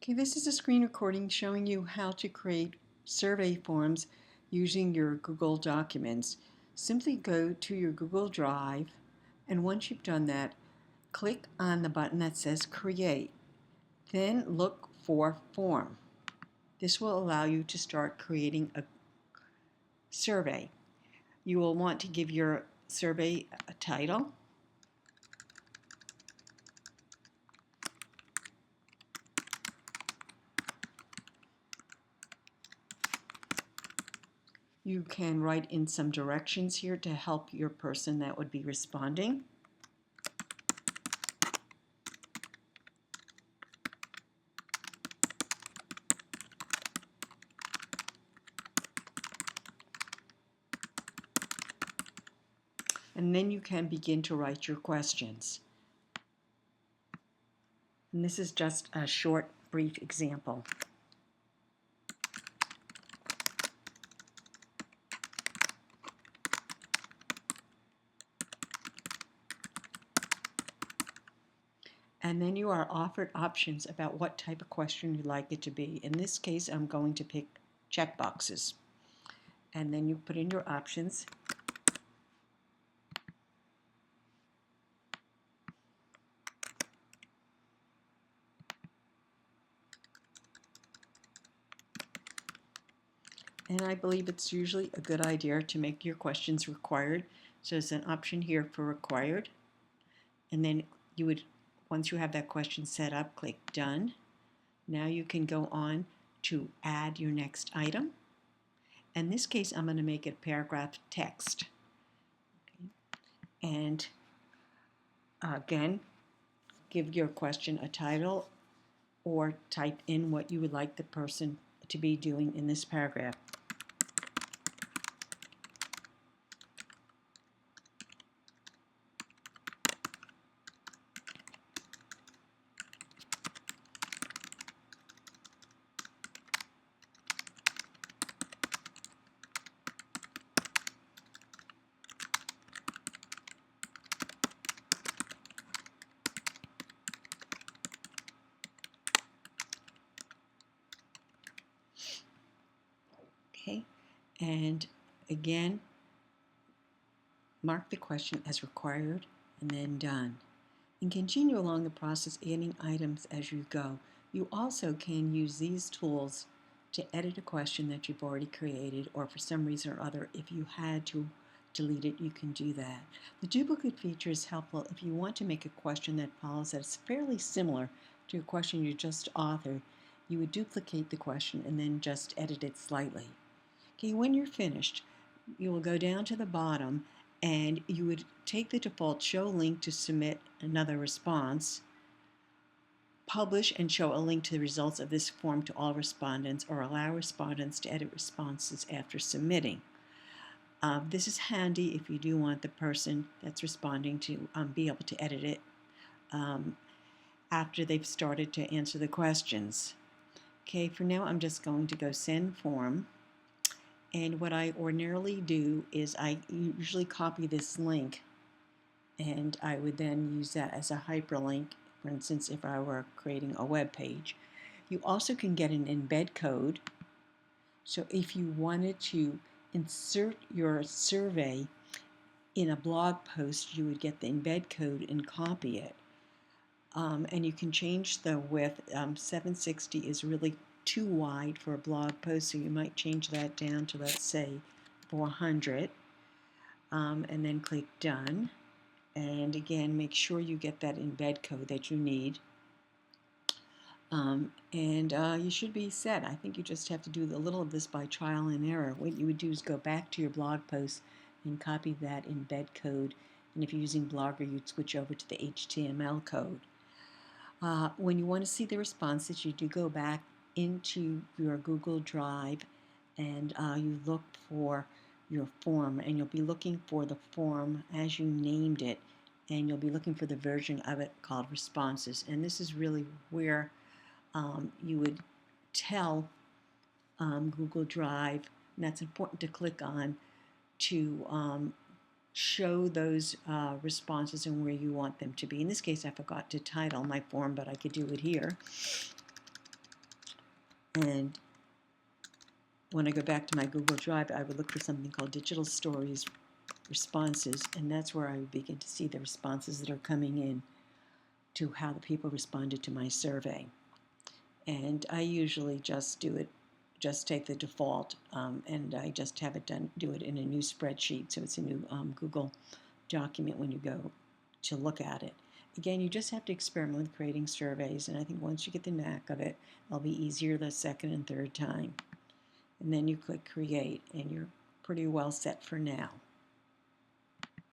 Okay, this is a screen recording showing you how to create survey forms using your Google Documents. Simply go to your Google Drive, and once you've done that, click on the button that says Create. Then look for Form. This will allow you to start creating a survey. You will want to give your survey a title. You can write in some directions here to help your person that would be responding. And then you can begin to write your questions. And this is just a short, brief example. And then you are offered options about what type of question you'd like it to be. In this case, I'm going to pick checkboxes. And then you put in your options. And I believe it's usually a good idea to make your questions required. So there's an option here for required. And then you would, once you have that question set up, click Done. Now you can go on to add your next item. In this case, I'm going to make it paragraph text. Okay. And again, give your question a title or type in what you would like the person to be doing in this paragraph. Okay, and again, mark the question as required and then done. And continue along the process, adding items as you go. You also can use these tools to edit a question that you've already created, or for some reason or other, if you had to delete it, you can do that. The duplicate feature is helpful if you want to make a question that follows that's fairly similar to a question you just authored. You would duplicate the question and then just edit it slightly. Okay, when you're finished, you will go down to the bottom and you would take the default show link to submit another response, publish and show a link to the results of this form to all respondents, or allow respondents to edit responses after submitting. This is handy if you do want the person that's responding to be able to edit it after they've started to answer the questions. Okay, for now I'm just going to go send form. And what I ordinarily do is I usually copy this link, and I would then use that as a hyperlink, for instance, if I were creating a web page. You also can get an embed code. So if you wanted to insert your survey in a blog post, you would get the embed code and copy it. And you can change the width. 760 is really too wide for a blog post, so you might change that down to, let's say, 400, and then click Done. And again, make sure you get that embed code that you need. You should be set. I think you just have to do a little of this by trial and error. What you would do is go back to your blog post and copy that embed code. And if you're using Blogger, you'd switch over to the HTML code. When you want to see the responses, you do go back into your Google Drive and you look for your form, and you'll be looking for the form as you named it, and you'll be looking for the version of it called responses. And this is really where you would tell Google Drive, and that's important to click on, to show those responses and where you want them to be. In this case, I forgot to title my form, but I could do it here. And when I go back to my Google Drive, I would look for something called Digital Stories Responses, and that's where I would begin to see the responses that are coming in to how the people responded to my survey. And I usually just take the default, and I just have it do it in a new spreadsheet, so it's a new Google document when you go to look at it. Again, you just have to experiment with creating surveys, and I think once you get the knack of it, it'll be easier the second and third time. And then you click Create, and you're pretty well set for now.